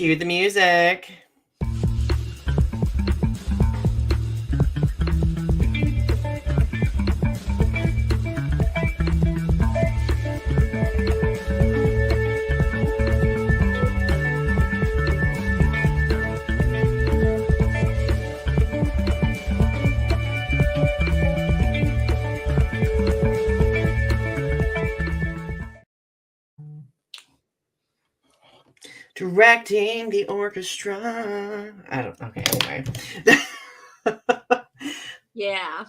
Cue the music. Directing the orchestra. I don't. Okay. Anyway. Yeah.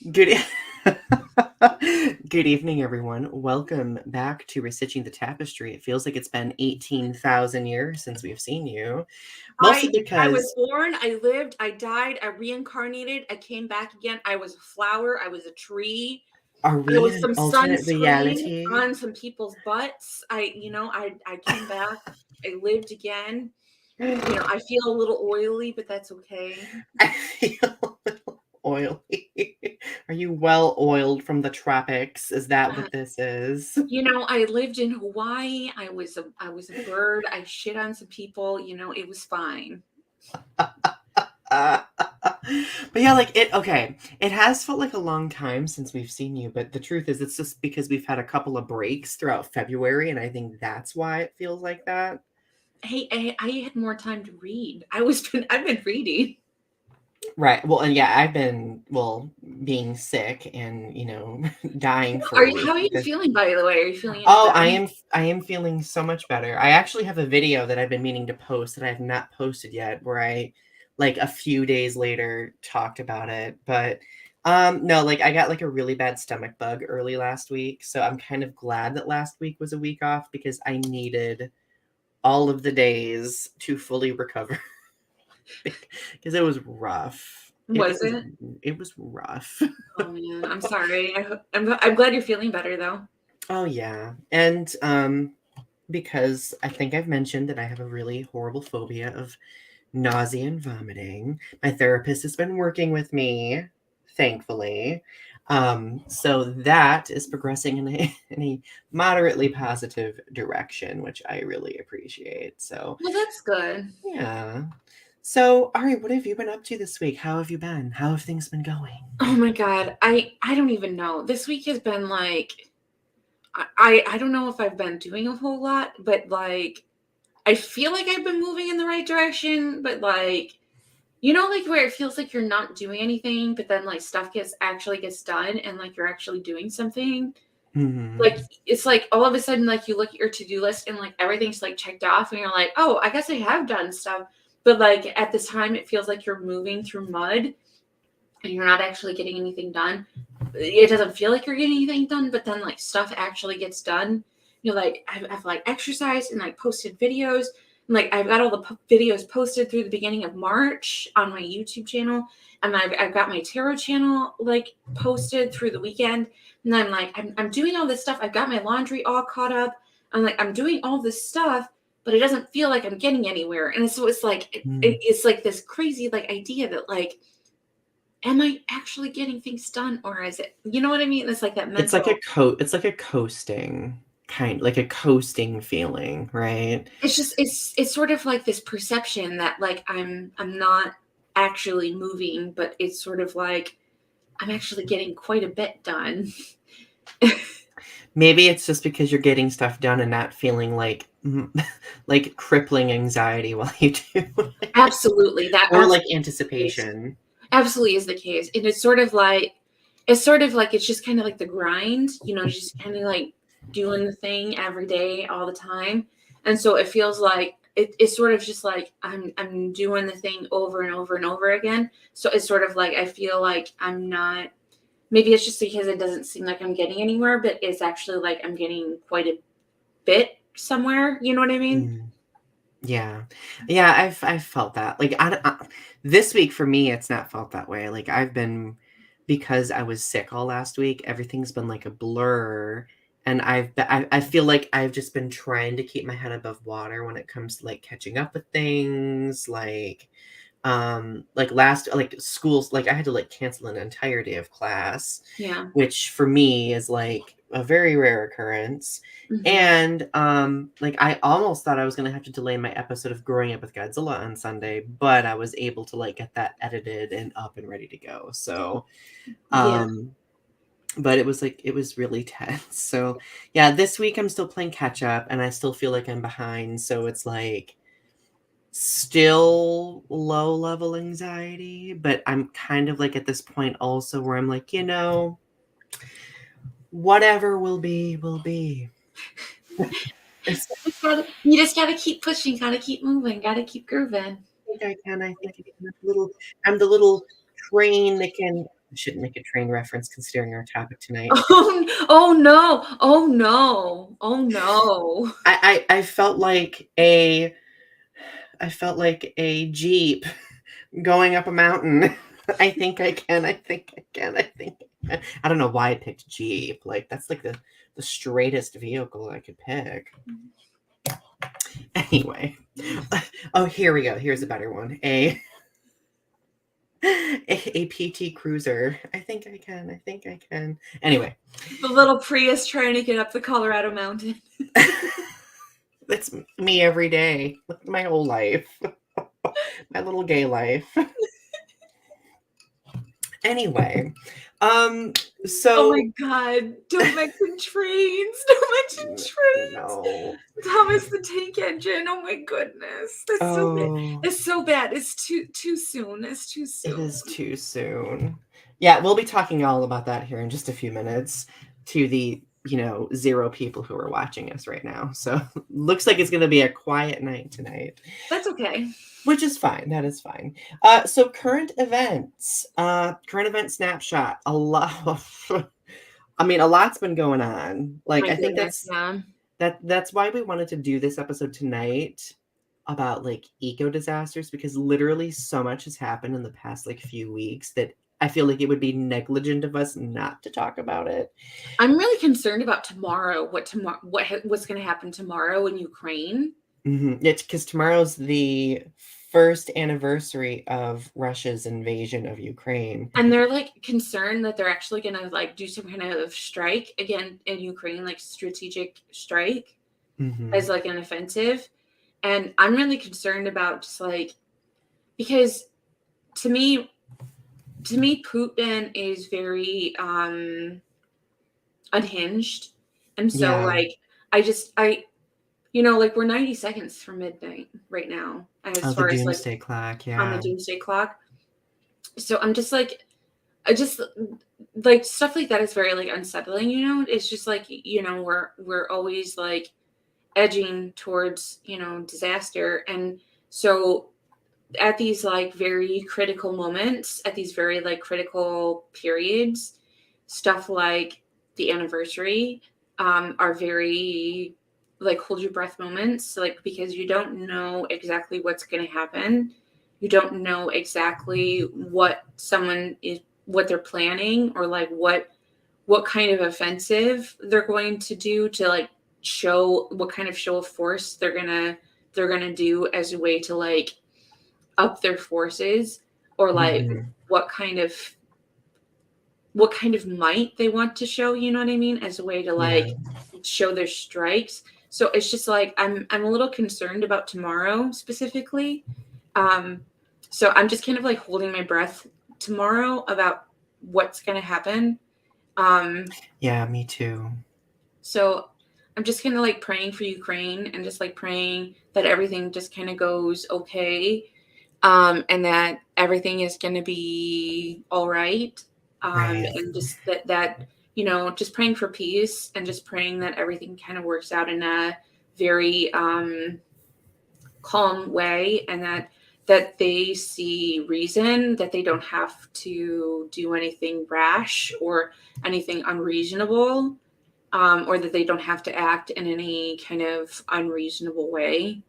Good. Good evening, everyone. Welcome back to Restitching the Tapestry. It feels like it's been 18,000 years since we've seen you. Mostly I was because born, I lived, I died, I reincarnated, I came back again. I was a flower, I was a tree. are There we in was an some alternate sunscreen reality? on some people's butts. I came back. I lived again. I feel a little oily, but that's okay. I feel a little oily. Are you well oiled from the tropics? Is that Uh, what this is? I lived in Hawaii. I was a bird. I shit on some people. It was fine. But yeah, it has felt like a long time since we've seen you, but the truth is it's just because we've had a couple of breaks throughout February, and I think that's why it feels like that. Hey, I had more time to read. I've been reading. Right. Well, and yeah, I've been being sick and dying for a How week are you because feeling, by the way? Are you feeling any oh, better? I am feeling so much better. I actually have a video that I've been meaning to post that I have not posted yet where I like a few days later talked about it. But no, like I got like a really bad stomach bug early last week. So I'm kind of glad that last week was a week off because I needed all of the days to fully recover because it was rough. Was it? It was rough. Oh man, I'm sorry. I'm glad you're feeling better though. Oh yeah. And because I think I've mentioned that I have a really horrible phobia of nausea and vomiting. My therapist has been working with me, thankfully. So that is progressing in a moderately positive direction, which I really appreciate. So Well, that's good. yeah. So Ari, what have you been up to this week? How have you been? How have things been going? Oh my god, I don't even know. This week has been like I don't know if I've been doing a whole lot, but like I feel like I've been moving in the right direction, but like like where it feels like you're not doing anything, but then like stuff gets done and like you're actually doing something. Mm-hmm. Like it's like all of a sudden like you look at your to-do list and like everything's like checked off and you're like, oh, I guess I have done stuff. But like at this time it feels like you're moving through mud and you're not actually getting anything done. It doesn't feel like you're getting anything done, but then like stuff actually gets done. Like I've like exercised and like posted videos. And, like I've got all the videos posted through the beginning of March on my YouTube channel, and I've got my tarot channel like posted through the weekend. And I'm like I'm doing all this stuff. I've got my laundry all caught up. I'm doing all this stuff, but it doesn't feel like I'm getting anywhere. And so it's like it's like this crazy like idea that like am I actually getting things done or is it, you know what I mean? It's like that It's like mental. it's like a coasting like a coasting feeling, right? It's just it's sort of like this perception that like I'm not actually moving, but it's sort of like I'm actually getting quite a bit done. Maybe it's just because you're getting stuff done and not feeling like like crippling anxiety while you do it. Absolutely, that Or like absolutely is the case. anticipation. Absolutely is the case, and it's just kind of like the grind, just kind of like doing the thing every day, all the time, and so it feels like it's sort of just like I'm doing the thing over and over and over again. So it's sort of like I feel like I'm not. Maybe it's just because it doesn't seem like I'm getting anywhere, but it's actually like I'm getting quite a bit somewhere. You know what I mean? Mm, yeah. Yeah, I've felt that. Like this week for me it's not felt that way. Like I've been because I was sick all last week, everything's been like a blur. And I feel like I've just been trying to keep my head above water when it comes to like catching up with things, like like last like schools, like I had to like cancel an entire day of class, Yeah. which for me is like a very rare occurrence. Mhm. And like I almost thought I was gonna have to delay my episode of Growing Up with Godzilla on Sunday, but I was able to like get that edited and up and ready to go. So Yeah. but it was like it was really tense. So yeah, this week I'm still playing catch up and I still feel like I'm behind. So it's like still low level anxiety, but I'm kind of like at this point also where I'm like, whatever will be, will be. It's- You just gotta keep pushing, gotta keep moving, gotta keep grooving. I think I can. I think I can. I'm the little train that can. I shouldn't make a train reference considering our topic tonight. Oh no! Oh no! Oh no! I felt like a Jeep going up a mountain. I think I can. I think I can. I think I can. I don't know why I picked Jeep. Like that's like the straightest vehicle I could pick. Anyway. Oh, here we go. Here's a better one. A PT Cruiser. I think I can. I think I can. Anyway. The little Prius trying to get up the Colorado mountain. That's me every day. My whole life. My little gay life. Anyway, Oh so my god! Don't mention trains! Don't mention trains! no. Thomas the Tank Engine! Oh my goodness! That's so bad. Oh, It's so bad. It's too soon. It's too it soon. is too soon. Yeah, we'll be talking all about that here in just a few minutes to the, 0 people who are watching us right now. So looks like it's going to be a quiet night tonight. That's okay. Which is fine. That is fine. So current events, current event snapshot. A lot. I mean, a lot's been going on. Like, My I think goodness, yeah. that's why we wanted to do this episode tonight about like eco disasters, because literally so much has happened in the past like few weeks that I feel like it would be negligent of us not to talk about it. I'm really concerned about tomorrow. What's going to happen tomorrow in Ukraine? It's because tomorrow's the first anniversary of Russia's invasion of Ukraine. And they're like concerned that they're actually going to like do some kind of strike again in Ukraine, like strategic strike as like an offensive. And I'm really concerned about just like, because to me Putin is very unhinged. And so Yeah, like like we're 90 seconds from midnight right now as oh, the far as like doomsday clock. on the Yeah, doomsday clock. So I'm just like, I just like stuff like that is very like unsettling, It's just like, we're always like edging towards, disaster. And so at these like very critical moments, at these very like critical periods, stuff like the anniversary are very like hold your breath moments, like because you don't know exactly what's going to happen. You don't know exactly what they're planning, or like what kind of offensive they're going to do to like show what kind of show of force they're gonna do as a way to like up their forces, or like Mhm. what kind of might they want to show, you know what I mean, as a way to Yeah. like show their strikes. So it's just like I'm a little concerned about tomorrow specifically. So I'm just kind of like holding my breath tomorrow about what's going to happen. Yeah, me too. So I'm just kind of like praying for Ukraine, and just like praying that everything just kind of goes okay, and that everything is going to be all right. Right. And just that just praying for peace, and just praying that everything kind of works out in a very calm way, and that they see reason, that they don't have to do anything rash or anything unreasonable, or that they don't have to act in any kind of unreasonable way.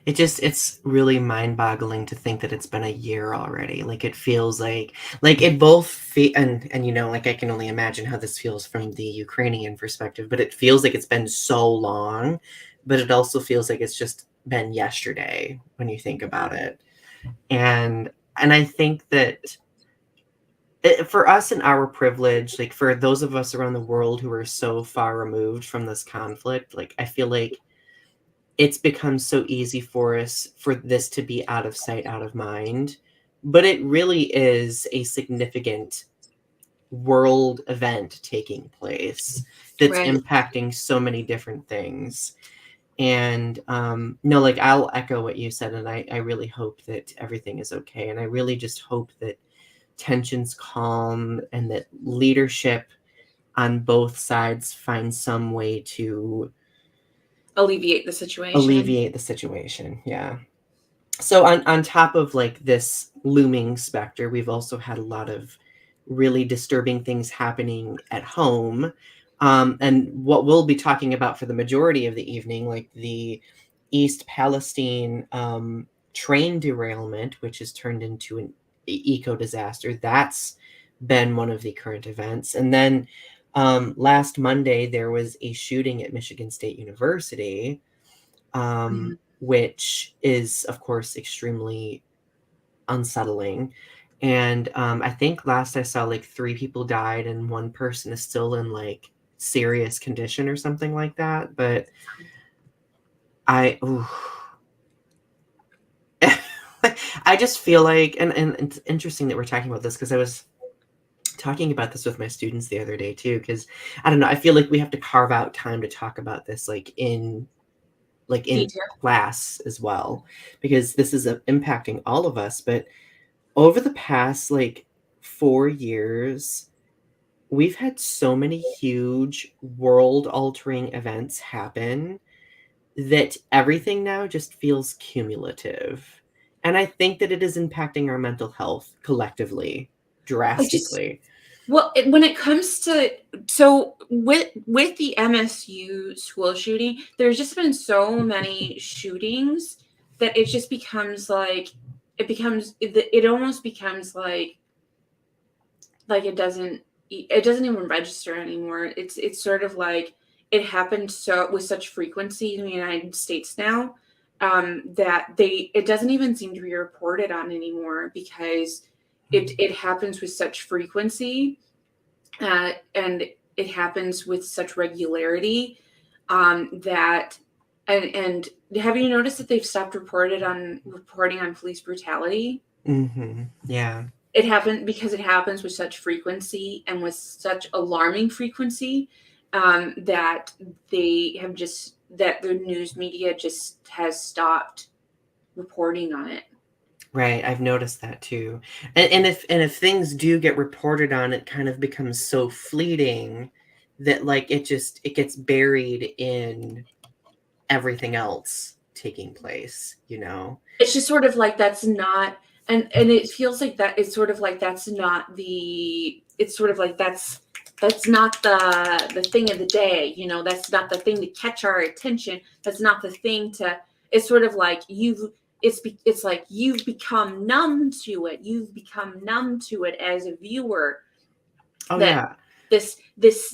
It's really mind-boggling to think that it's been a year already. Like it feels like it both and like I can only imagine how this feels from the Ukrainian perspective, but it feels like it's been so long, but it also feels like it's just been yesterday when you think about it. And I think that for us in our privilege, like for those of us around the world who are so far removed from this conflict, like I feel like it's become so easy for us for this to be out of sight, out of mind. But it really is a significant world event taking place that's Right. impacting so many different things. And no, like I'll echo what you said, and I really hope that everything is okay. And I really just hope that tensions calm and that leadership on both sides find some way to Alleviate the situation. alleviate the situation. Yeah. So on top of like this looming specter, we've also had a lot of really disturbing things happening at home. And what we'll be talking about for the majority of the evening, like the East Palestine train derailment, which has turned into an eco disaster. That's been one of the current events. And then last Monday, there was a shooting at Michigan State University, Mhm. which is, of course, extremely unsettling. And I think last I saw, like 3 people died, and 1 person is still in like serious condition or something like that. But ooh, I just feel like, and it's interesting that we're talking about this because I was talking about this with my students the other day too. Because I don't know, I feel like we have to carve out time to talk about this, like in Detail. class as well, because this is impacting all of us. But over the past like 4 years, we've had so many huge world altering events happen that everything now just feels cumulative. And I think that it is impacting our mental health collectively, I just drastically. Well, when it comes to so with the MSU school shooting, there's just been so many shootings that it just becomes like it almost becomes like it doesn't even register anymore. It's sort of like it happened so with such frequency in the United States now, that it doesn't even seem to be reported on anymore because it happens with such frequency, and it happens with such regularity, that and have you noticed that they've stopped reporting on police brutality? Yeah. It happened because it happens with such frequency and with such alarming frequency, that that the news media just has stopped reporting on it. Right, I've noticed that too. And if things do get reported on, it kind of becomes so fleeting that like it gets buried in everything else taking place, you know? It's just sort of like that's not, and it feels like that it's sort of like that's not the it's sort of like that's not the thing of the day, that's not the thing to catch our attention. That's not the thing to It's sort of like it's like you've become numb to it. You've become numb to it as a viewer, Oh that yeah.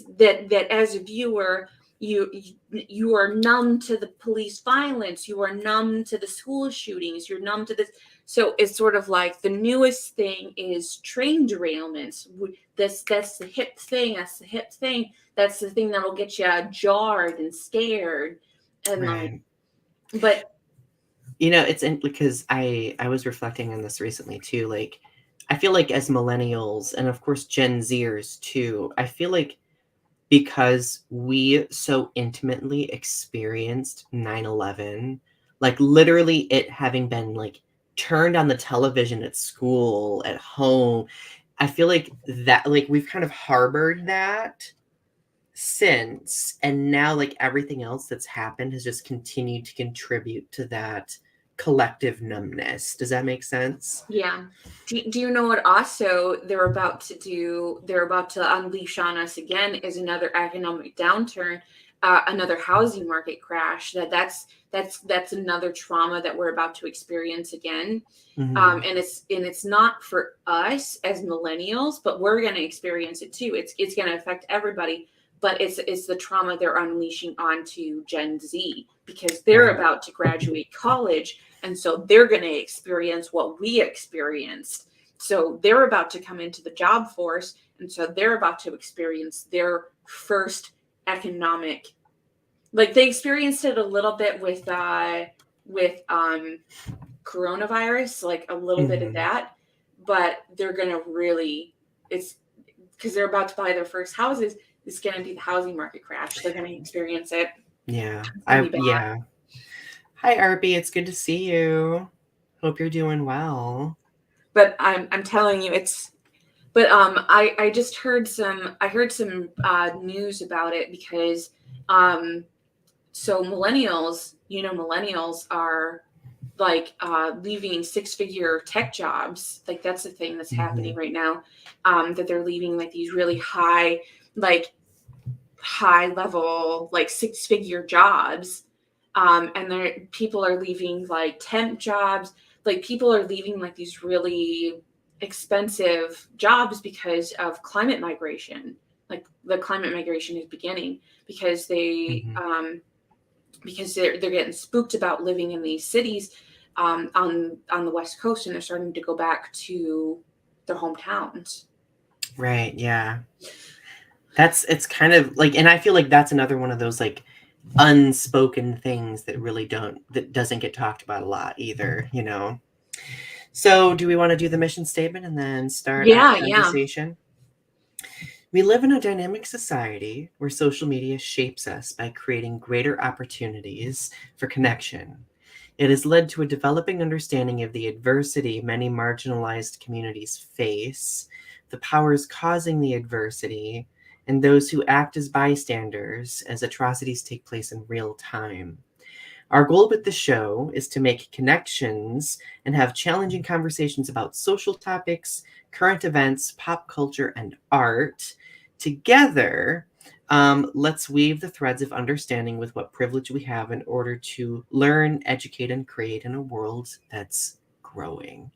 that as a viewer, you are numb to the police violence, you are numb to the school shootings, you're numb to this. So it's sort of like the newest thing is train derailments. That's the hip thing, that's the thing that'll get you jarred and scared, and like, Right. but It's because I was reflecting on this recently too. Like, I feel like as millennials and of course Gen Zers too, I feel like because we so intimately experienced 9/11, like literally it having been like turned on the television at school, at home, I feel like that like we've kind of harbored that since, and now like everything else that's happened has just continued to contribute to that collective numbness. Does that make sense? yeah. Do you know what also they're about to do? They're about to unleash on us again is another economic downturn, another housing market crash. That's another trauma that we're about to experience again. Mhm. And it's not for us as millennials, but we're going to experience it too. It's going to affect everybody, but it's the trauma they're unleashing onto Gen Z because they're Right. about to graduate college. And so they're going to experience what we experienced. So they're about to come into the job force. And so they're about to experience their first economic, like they experienced it a little bit with coronavirus, like a little bit of that, but they're going to really, it's because they're about to buy their first houses. It's going to be the housing market crash. They're going to experience it. Yeah. It's going to be bad. Yeah. Hi, Arby. It's good to see you. Hope you're doing well. But I'm telling you, it's. But I just heard some. I heard some news about it because so millennials, millennials are like leaving 6-figure tech jobs. Like that's the thing that's happening right now. That they're leaving like these really high level, like 6-figure jobs. And people are leaving like temp jobs. Like people are leaving like these really expensive jobs because of climate migration. Like the climate migration is beginning because because they're getting spooked about living in these cities on the West Coast, and they're starting to go back to their hometowns. Right. Yeah. It's kind of like, and I feel like that's another one of those like unspoken things that doesn't get talked about a lot either, So do we want to do the mission statement and then start our conversation? We live in a dynamic society where social media shapes us by creating greater opportunities for connection. It has led to a developing understanding of the adversity many marginalized communities face, the powers causing the adversity, and those who act as bystanders as atrocities take place in real time. Our goal with the show is to make connections and have challenging conversations about social topics, current events, pop culture, and art. Together, let's weave the threads of understanding with what privilege we have in order to learn, educate, and create in a world that's growing.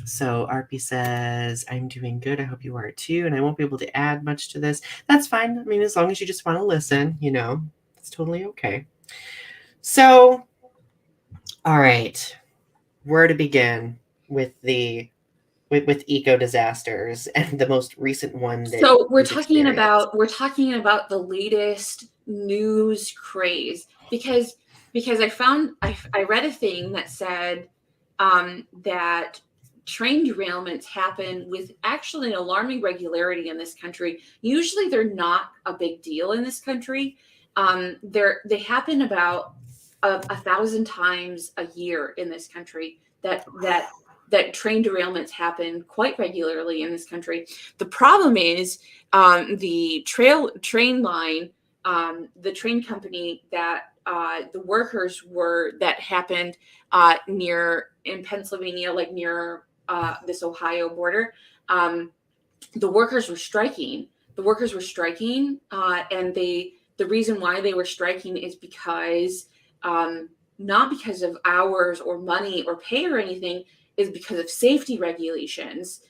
So RP says, I'm doing good. I hope you are too. And I won't be able to add much to this. That's fine. I mean, as long as you just want to listen, it's totally okay. So, all right, where to begin with with eco disasters and the most recent one that So we're we've talking experienced. about the latest news craze because I read a thing that said that train derailments happen with actually an alarming regularity in this country. Usually they're not a big deal in this country. They happen about 1,000 times a year in this country. That train derailments happen quite regularly in this country. The problem is the train line, the train company that the workers that happened near in Pennsylvania, like near this Ohio border. The workers were striking. And the reason why they were striking is because not because of hours or money or pay or anything, is because of safety regulations.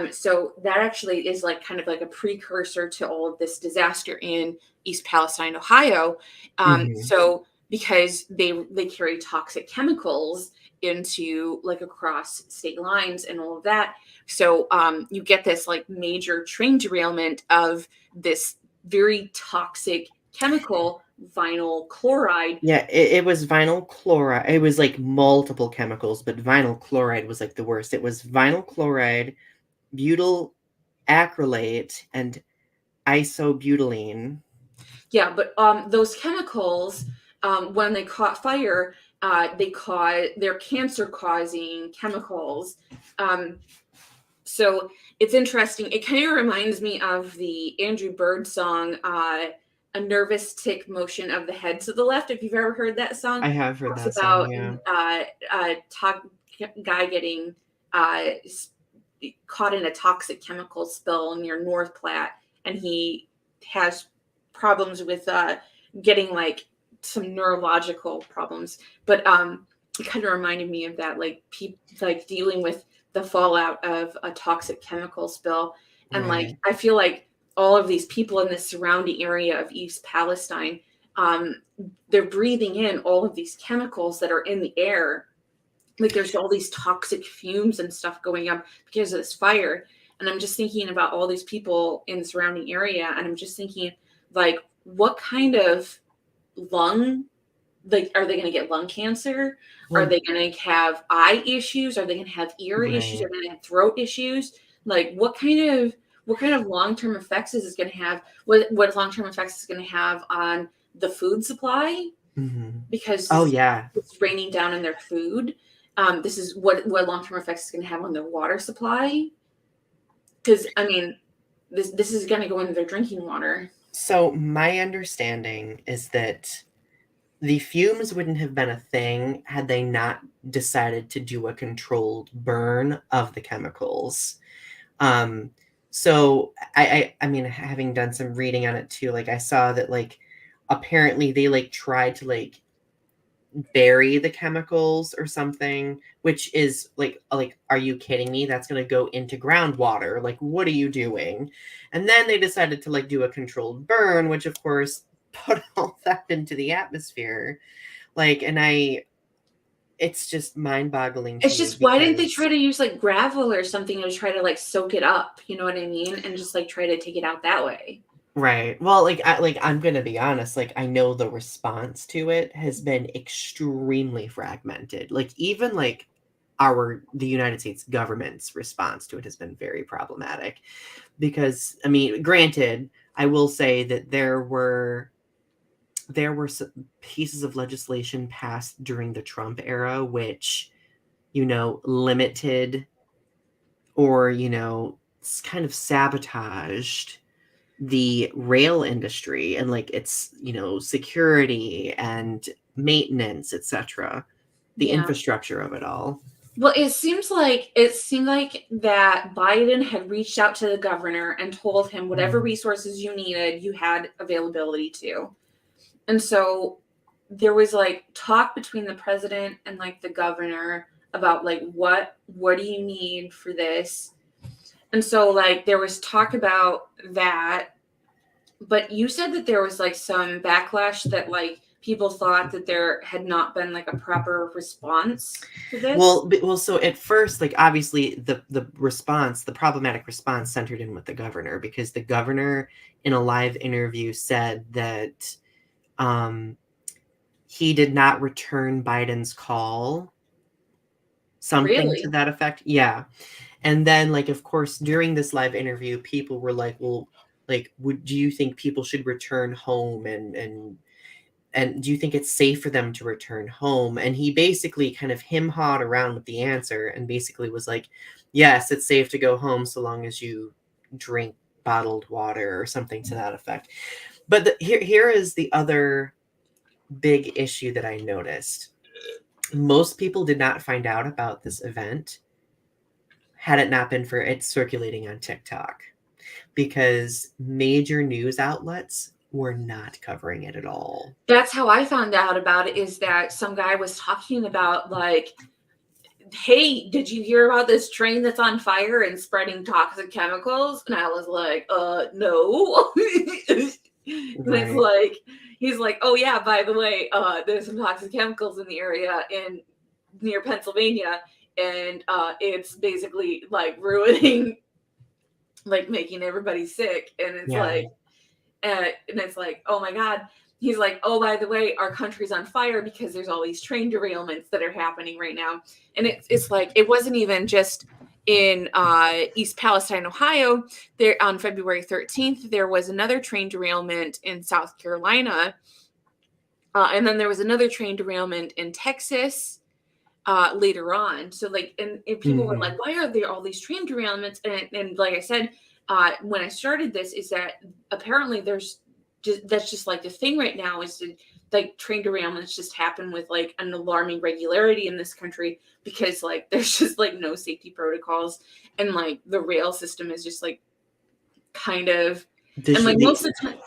So that actually is like kind of like a precursor to all of this disaster in East Palestine, Ohio. So because they carry toxic chemicals into like across state lines and all of that. So you get this like major train derailment of this very toxic chemical, vinyl chloride. Yeah, it was vinyl chloride. It was like multiple chemicals, but vinyl chloride was like the worst. It was vinyl chloride, butyl acrylate, and isobutylene. Yeah, but those chemicals, when they caught fire, they're cancer-causing chemicals. So it's interesting. It kind of reminds me of the Andrew Bird song, "A Nervous Tick Motion of the Head to the Left." If you've ever heard that song, I have heard it's that about song, yeah. guy getting caught in a toxic chemical spill near North Platte, and he has problems with getting like some neurological problems. But it kind of reminded me of that, like like dealing with the fallout of a toxic chemical spill. And like Right. I feel like all of these people in the surrounding area of East Palestine they're breathing in all of these chemicals that are in the air. Like there's all these toxic fumes and stuff going up because of this fire. And I'm just thinking about all these people in the surrounding area. And I'm just thinking, like, what kind of lung, like, are they going to get lung cancer? Are Well, they going to have eye issues? Are they going to have ear issues? Are right. they going to have throat issues? Like, what kind of long-term effects is this going to have? What long-term effects is going to have on the food supply? Mhm. Because Oh, yeah. it's raining down in their food. This is what long-term effects is going to have on their water supply. Because I mean, this is going to go into their drinking water. So my understanding is that the fumes wouldn't have been a thing had they not decided to do a controlled burn of the chemicals. Um, so I mean, having done some reading on it too, like I saw that like apparently they like tried to like bury the chemicals or something, which is like are you kidding me? That's going to go into groundwater. Like what are you doing? And then they decided to like do a controlled burn, which of course put all that into the atmosphere. Like and I it's just mind-boggling to It's me just, why didn't they because try to use like gravel or something to try to like soak it up? You know what I mean? And just like try to take it out that way. right. Well, I'm gonna be honest, like I know the response to it has been extremely fragmented. Like even like the United States government's response to it has been very problematic. Because I mean, granted, I will say that there were some pieces of legislation passed during the Trump era which, limited or, kind of sabotaged the rail industry and like its security and maintenance, etc., the Yeah. infrastructure of it all. Well, it seemed like that Biden had reached out to the governor and told him whatever Mm. resources you needed, you had availability to. And so there was like talk between the president and like the governor about like what do you need for this? And so like there was talk about that, but you said that there was like some backlash that like people thought that there had not been like a proper response to this. Well, so at first, like obviously the problematic response centered in with the governor because the governor in a live interview said that um he did not return Biden's call, something to Really? that effect. Yeah. And then, like, of course, during this live interview, people were like, well, like, do you think people should return home and do you think it's safe for them to return home? And he basically kind of hawed around with the answer and basically was like, yes, it's safe to go home so long as you drink bottled water or something to that effect. But here is the other big issue that I noticed. Most people did not find out about this event had it not been for it circulating on TikTok because major news outlets were not covering it at all. That's how I found out about it, is that some guy was talking about like, hey, did you hear about this train that's on fire and spreading toxic chemicals? And I was like, no. And it's Right. like, he's like, oh yeah, by the way, there's some toxic chemicals in the area in near Pennsylvania, and it's basically like ruining, like making everybody sick. And it's Yeah. like, and it's like, oh my god. He's like, oh, by the way, our country's on fire because there's all these train derailments that are happening right now. And it's like, it wasn't even just in East Palestine, Ohio. There on February 13th, there was another train derailment in South Carolina. And then there was another train derailment in Texas later on. So like, and people were Mhm. like, why are there all these train derailments? And like I said, when I started this, is that apparently that's just like the thing right now, is to, like, train derailments just happen with like an alarming regularity in this country because like there's just like no safety protocols, and like the rail system is just like kind of, and like The most of the time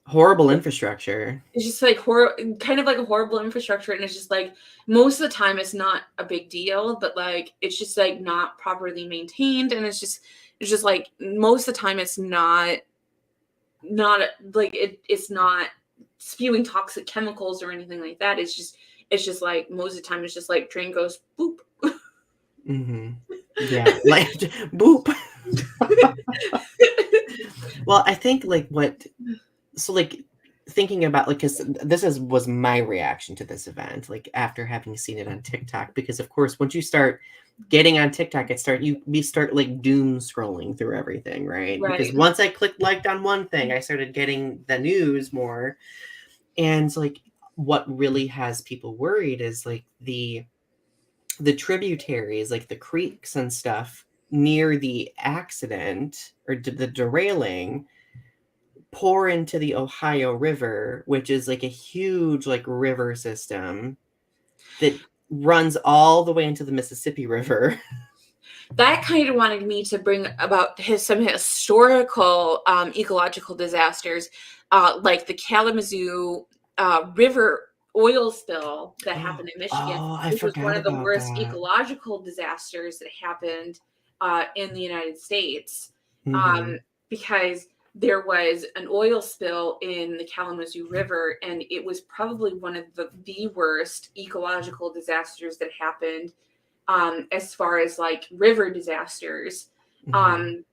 horrible infrastructure. it's just like kind of like a horrible infrastructure, and it's just like most of the time it's not a big deal, but like it's just like not properly maintained, and it's just like most of the time it's not like it's not spewing toxic chemicals or anything like that. It's just like most of the time it's just like train goes boop. Mm-hmm. Yeah, like boop. Well, I think like so like thinking about like, because was my reaction to this event, like after having seen it on TikTok, because of course once you start getting on TikTok, we start like doom scrolling through everything, right? Because Right. once I clicked liked on one thing, I started getting the news more, and like what really has people worried is like the tributaries, like the creeks and stuff near the accident or the derailing, pour into the Ohio River, which is like a huge like river system that runs all the way into the Mississippi River. That kind of wanted me to bring about some historical ecological disasters, like the Kalamazoo River oil spill that happened in Michigan, Oh, I which was one forgot of the about worst that. ecological disasters that happened in the United States, Mm-hmm. because there was an oil spill in the Kalamazoo River, and it was probably one of the worst ecological disasters that happened, as far as like river disasters. Mm-hmm. Um,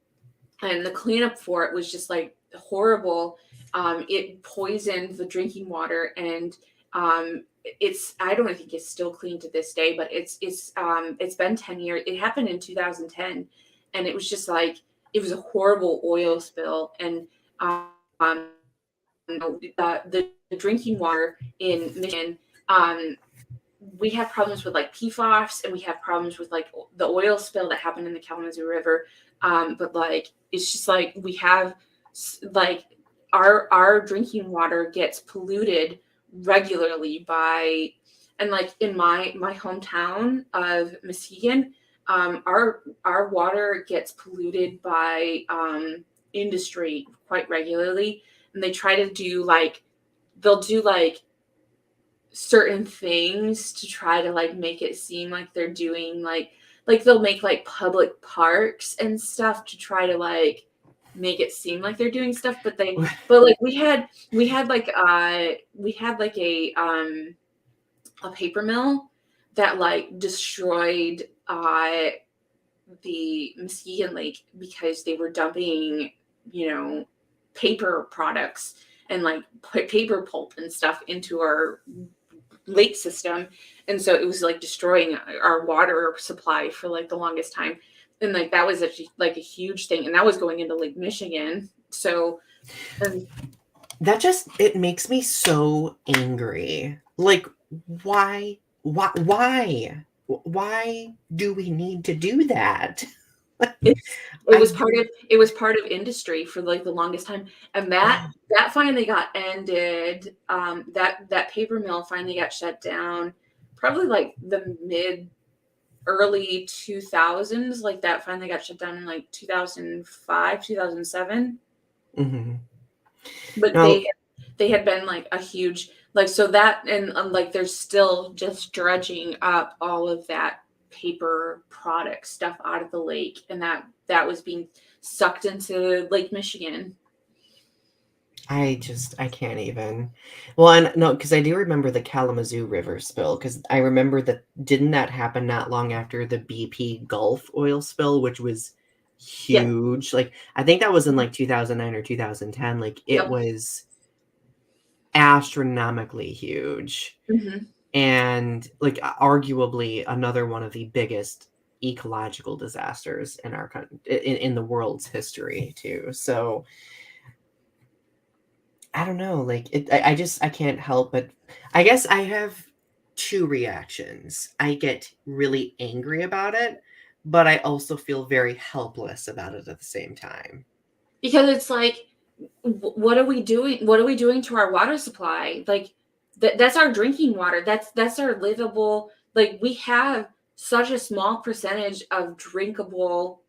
and the cleanup for it was just like horrible. It poisoned the drinking water, and I don't think it's still clean to this day, but it's been 10 years. It happened in 2010, and it was just like it was a horrible oil spill, and the drinking water in Michigan, we have problems with like PFAS, and we have problems with like the oil spill that happened in the Kalamazoo River. But like it's just like we have like our drinking water gets polluted regularly by, and like in my hometown of Muskegon, our water gets polluted by industry quite regularly, and they try to do like they'll do like certain things to try to like make it seem like they're doing like they'll make like public parks and stuff to try to like make it seem like they're doing stuff, but like we had like a paper mill that like destroyed the Muskegon Lake because they were dumping, paper products and like paper pulp and stuff into our lake system, and so it was like destroying our water supply for like the longest time, and like that was like a huge thing, and that was going into Lake Michigan. So That it makes me so angry. Like, why do we need to do that? it I was part of industry for like the longest time, and that finally got ended. That paper mill finally got shut down, probably like the mid early 2000s. Like that finally got shut down in like 2005, 2007. mm-hmm. But No, they had been like a huge like, so that, and like they're still just dredging up all of that paper product stuff out of the lake, and that was being sucked into Lake Michigan. I can't even. Well, and no, because I do remember the Kalamazoo River spill, because I remember that didn't that happen not long after the BP Gulf oil spill, which was Yeah. huge. Like I think that was in like 2009 or 2010. Like it Yep. was astronomically huge, Mm-hmm. and like arguably another one of the biggest ecological disasters in our country, in the world's history too. So I don't know, like I can't help but, I guess I have two reactions. I get really angry about it, but I also feel very helpless about it at the same time. Because it's like, what are we doing? What are we doing to our water supply? Like that's our drinking water. That's our livable. Like we have such a small percentage of drinkable,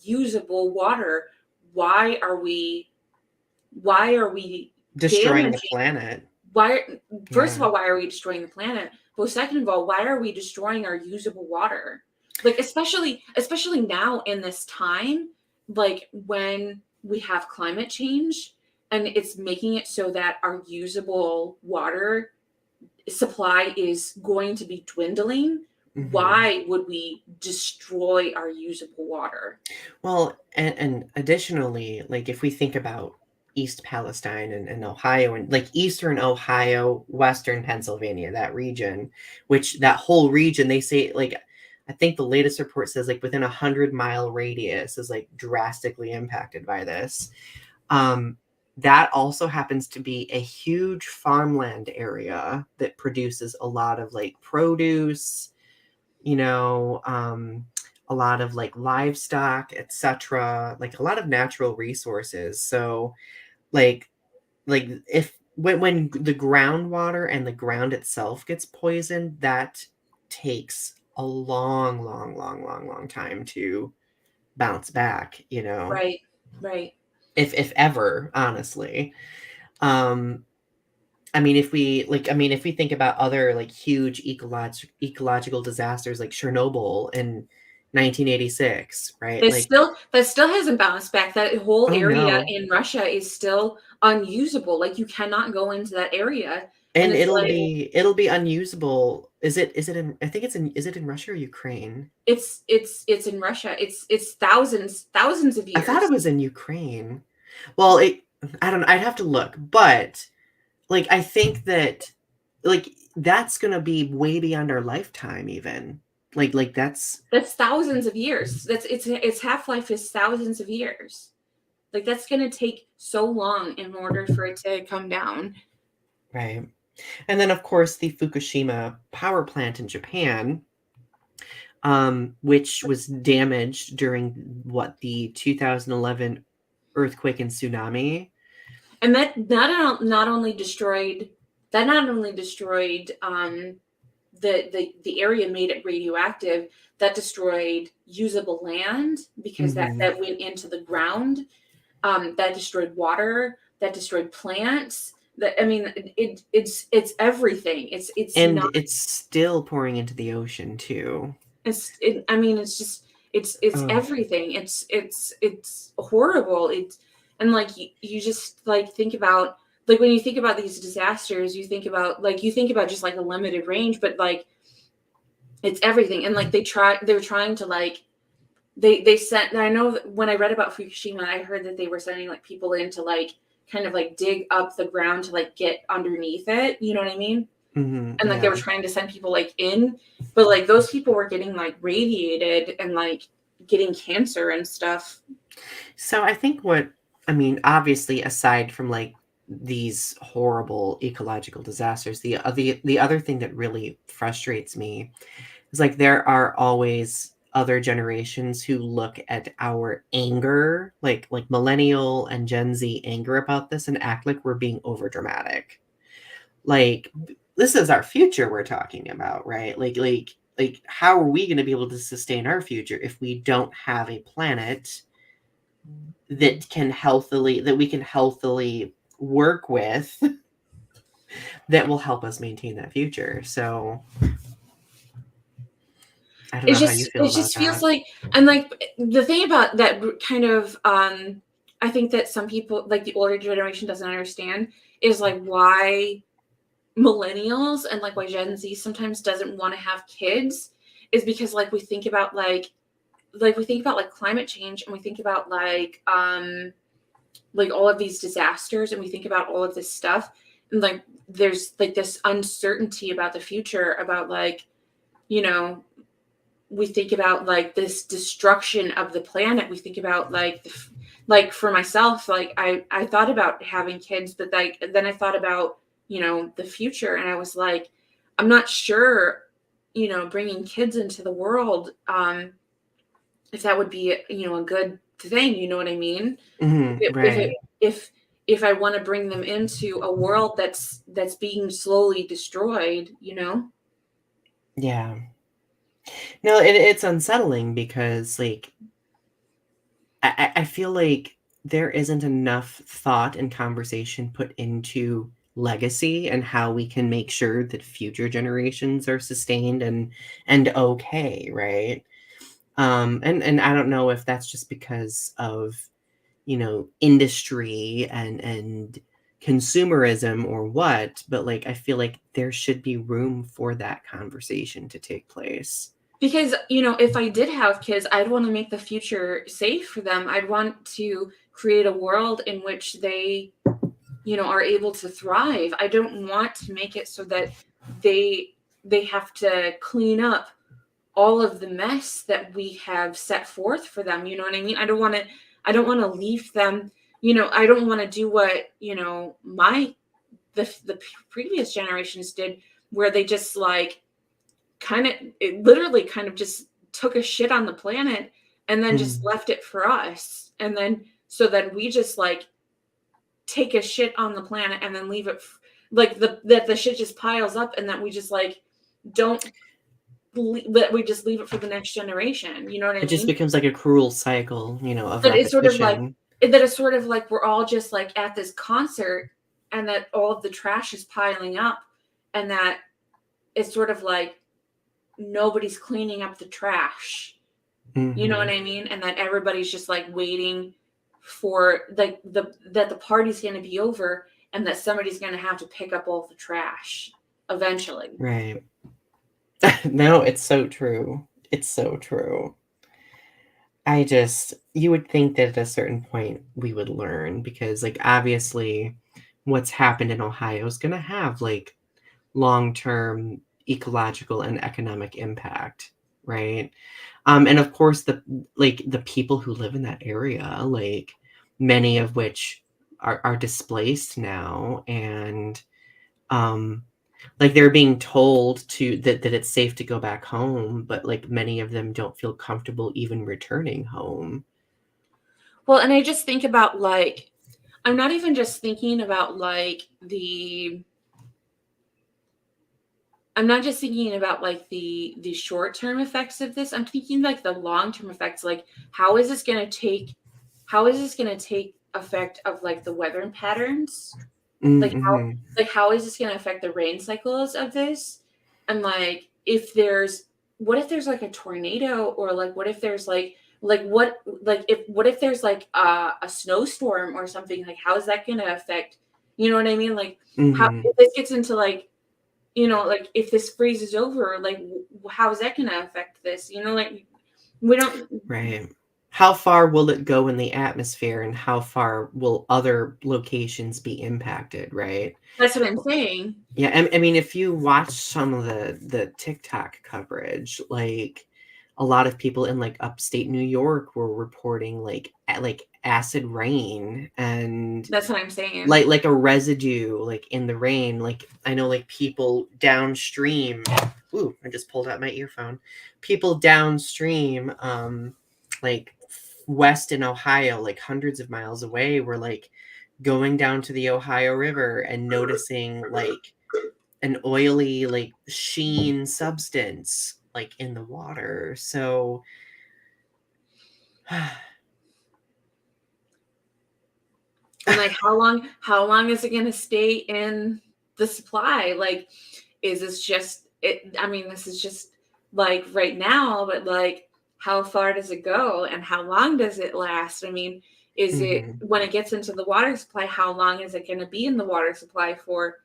usable water. Why are we? Why are we Destroying the damaging? planet. Why? First of Yeah. all, why are we destroying the planet? But second of all, why are we destroying our usable water? Like especially now in this time, like when we have climate change, and it's making it so that our usable water supply is going to be dwindling, why would we destroy our usable water? Well, and additionally, like if we think about East Palestine and Ohio and like Eastern Ohio, Western Pennsylvania, that region, which that whole region, they say like, I think the latest report says like within 100-mile radius is like drastically impacted by this. Um, that also happens to be a huge farmland area that produces a lot of like produce, you know, a lot of like livestock, etc., like a lot of natural resources. So like if when the groundwater and the ground itself gets poisoned, that takes a long time to bounce back, you know, Right, right. if ever, honestly. Um, I mean, if we think about other like huge ecological disasters like Chernobyl in 1986, right? Like, That still hasn't bounced back. That whole oh area no. in Russia is still unusable. Like you cannot go into that area. And And it's like it'll be unusable. Is it in, I think it's in, is it in Russia or Ukraine? it's in Russia. It's thousands of I thought it years. was in Ukraine. Well, I don't know. I'd have to look, but like I think that like that's gonna be way beyond our lifetime even. Like that's That's thousands of years. That's its half-life is thousands of years. Like that's gonna take so long in order for it to come down. right. And then of course the Fukushima power plant in Japan, which was damaged during what the 2011 earthquake and tsunami. And not only destroyed the area, made it radioactive, that destroyed usable land because Hmm. that went into the ground, that destroyed water, that destroyed plants. That I mean it's everything. It's And not it's still pouring into the ocean too. I mean it's just it's Oh, everything. It's horrible. It's and like you just like think about like when you think about these disasters, you think about just like a limited range, but like it's everything. And like they're trying to like they sent. I know that when I read about Fukushima, I heard that they were sending like people in to like kind of like dig up the ground to like get underneath it. You know what I mean? And like they yeah. were trying to send people like in, but like those people were getting like radiated and like getting cancer and stuff. So I think what, I mean, obviously, aside from like these horrible ecological disasters, the other thing that really frustrates me is like there are always other generations who look at our anger, like millennial and Gen Z anger about this, and act like we're being overdramatic. Like this is our future we're talking about, right? Like how are we going to be able to sustain our future if we don't have a planet that we can healthily work with that will help us maintain that future. So I don't know how you feel It about just feels that. like and like the thing about that kind of I think that some people like the older generation doesn't understand is like why millennials and like why Gen Z sometimes doesn't want to have kids is because like we think about like climate change and we think about like all of these disasters and we think about all of this stuff and like there's like this uncertainty about the future about like you know we think about like this destruction of the planet. We think about like like for myself, like I thought about having kids, but like then I thought about the future, and I was like, I'm not sure, bringing kids into the world, if that would be a good thing. You know what I mean? If it Right. if I want to bring them into a world that's being slowly destroyed, Yeah. No, it's unsettling because like I feel like there isn't enough thought and conversation put into legacy and how we can make sure that future generations are sustained and okay, right? And I don't know if that's just because of industry and consumerism or what, but like I feel like there should be room for that conversation to take place. Because, if I did have kids, I'd want to make the future safe for them. I'd want to create a world in which they, are able to thrive. I don't want to make it so that they have to clean up all of the mess that we have set forth for them. You know what I mean? I don't want to leave them, I don't want to do what, the previous generations did, where they just like literally kind of just took a shit on the planet and then just left it for us. And then so that we just like take a shit on the planet and then leave it like that the shit just piles up, and that we just like we just leave it for the next generation. You know what I mean? It just becomes like a cruel cycle, of But it's repetition. sort of like we're all just like at this concert, and that all of the trash is piling up, and that it's sort of like nobody's cleaning up the trash. You know what I mean? And that everybody's just like waiting for that the party's going to be over, and that somebody's going to have to pick up all the trash eventually. Right. No, it's so true. It's so true. You would think that at a certain point we would learn, because like obviously what's happened in Ohio is going to have like long-term ecological and economic impact, right? And of course the people who live in that area, like many of which are displaced now, and like they're being told that it's safe to go back home, but like many of them don't feel comfortable even returning home. Well, and I just think about like, I'm not even just thinking about like the short-term effects of this. I'm thinking like the long-term effects. Like, how is this going to take effect of like the weather patterns? Like how is this going to affect the rain cycles of this? And like, what if there's like a tornado, or like what if there's like what if there's like a snowstorm or something? Like, how is that going to affect? You know what I mean? Like, how if this gets into like, like if this freezes over, like how is that going to affect this? Like we don't. Right. How far will it go in the atmosphere, and how far will other locations be impacted, right? That's what I'm saying. Yeah, I mean, if you watch some of the TikTok coverage, like a lot of people in like upstate New York were reporting like acid rain, and That's what I'm saying. Like a residue like in the rain. Like I know like people downstream. Ooh, I just pulled out my earphone. People downstream, like west in Ohio, like hundreds of miles away, were like going down to the Ohio River and noticing like an oily like sheen substance like in the water. So and like how long is it going to stay in the supply? Like, is this just it? I mean, this is just like right now, but like how far does it go, and how long does it last? I mean, is it when it gets into the water supply, how long is it going to be in the water supply for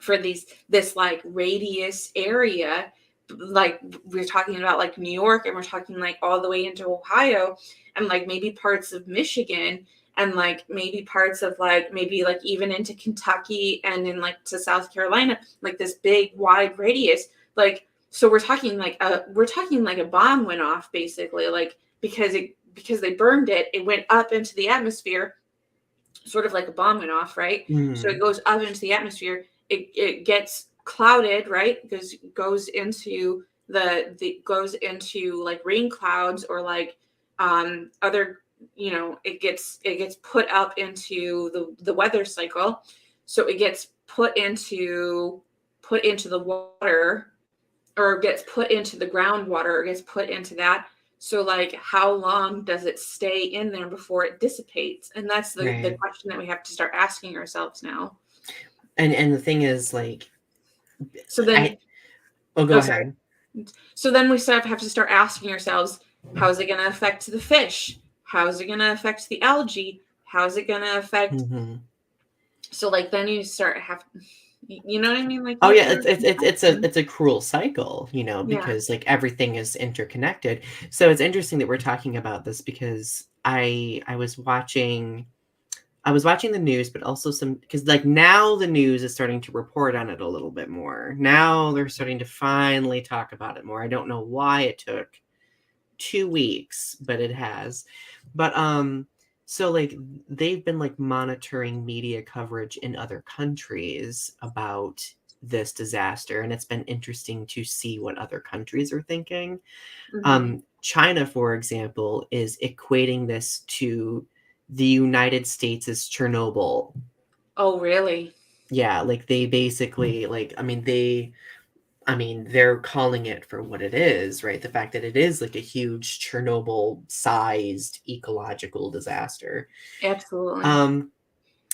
this like radius area? Like we're talking about like New York, and we're talking like all the way into Ohio, and like maybe parts of Michigan, and like maybe parts of like maybe like even into Kentucky, and in like to South Carolina, like this big wide radius. Like, so we're talking like a bomb went off basically, like because they burned it, it went up into the atmosphere, sort of like a bomb went off, right? So it goes up into the atmosphere, it gets clouded, right? Because goes into goes into like rain clouds, or like other, it gets put up into the weather cycle. So it gets put into the water, or gets put into the groundwater, or gets put into that. So like how long does it stay in there before it dissipates? And that's the question that we have to start asking ourselves now. And the thing is like, so then go ahead. So then we have to start asking ourselves, how is it going to affect the fish? How's it going to affect the algae? How's it going to affect? Mm-hmm. So like then you start you know what I mean? Like Oh you have yeah, to it's a cruel cycle, you know, yeah. because like everything is interconnected. So it's interesting that we're talking about this because I was watching the news, but also some because like now the news is starting to report on it a little bit more. Now they're starting to finally talk about it more. I don't know why it took 2 weeks, but it has. But so like they've been like monitoring media coverage in other countries about this disaster, and it's been interesting to see what other countries are thinking. Hmm. China, for example, is equating this to the United States' Chernobyl. Oh, really? Yeah, like they basically like I mean, they're calling it for what it is, right? The fact that it is like a huge Chernobyl-sized ecological disaster. Absolutely. Um,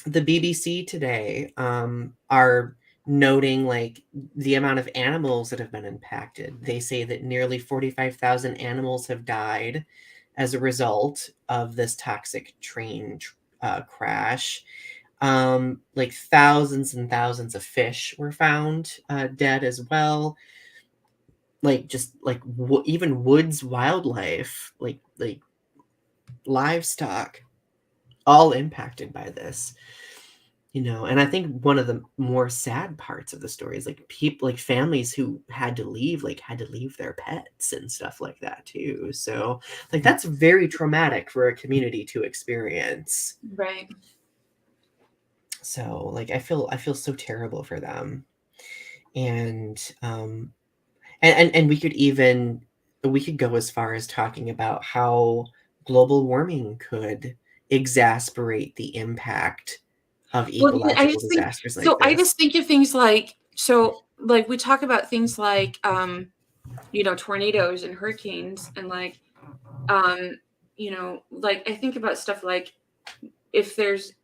the BBC today are noting like the amount of animals that have been impacted. They say that nearly 45,000 animals have died as a result of this toxic train crash. Like thousands and thousands of fish were found dead as well. Like just like even woods wildlife, like livestock, all impacted by this. You know, and I think one of the more sad parts of the story is like people, like families who had to leave their pets and stuff like that too. So, like that's very traumatic for a community to experience. Right. So, like I feel so terrible for them. And and we could go as far as talking about how global warming could exacerbate the impact of Well, because I ecological just think disasters like so. I this. just think of things like so, like we talk about things like tornadoes and hurricanes and like um, like I think about stuff like if there's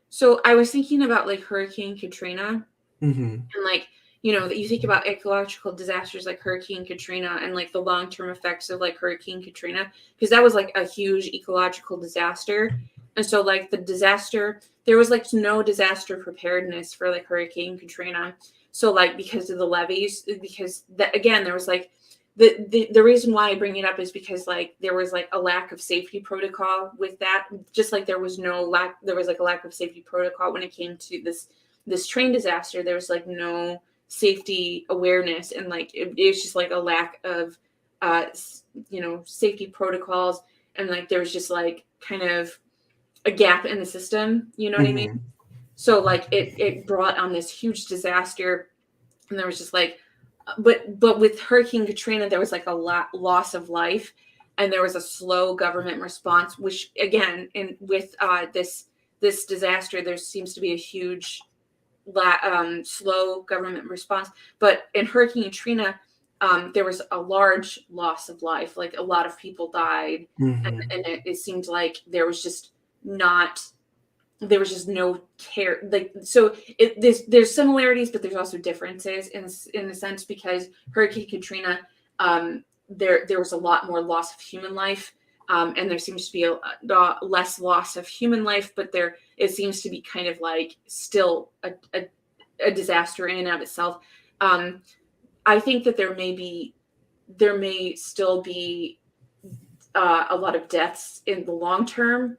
so I was thinking about like Hurricane Katrina Mhm. and like that you think about ecological disasters like Hurricane Katrina and like the long-term effects of like Hurricane Katrina because that was like a huge ecological disaster. And so like the disaster there was like no disaster preparedness for like Hurricane Katrina. So like because of the levees because that again there was like the reason why I bring it up is because like there was like a lack of safety protocol with that, just like there was like a lack of safety protocol when it came to this train disaster. There was like no safety awareness and like it's just like a lack of uh safety protocols, and like there was just like kind of a gap in the system, you know what I mean? Mhm. So like it brought on this huge disaster, and there was just like but with Hurricane Katrina there was like a lot loss of life, and there was a slow government response, which again in with this disaster there seems to be a huge slow government response. But in Hurricane Katrina, there was a large loss of life. Like a lot of people died, Mhm. and it seemed like not there was just no care. Like so, there's similarities, but there's also differences in a sense because Hurricane Katrina, there was a lot more loss of human life. And there seems to be less loss of human life, but there it seems to be kind of like still a disaster in and of itself. Um, I think that there may still be a lot of deaths in the long term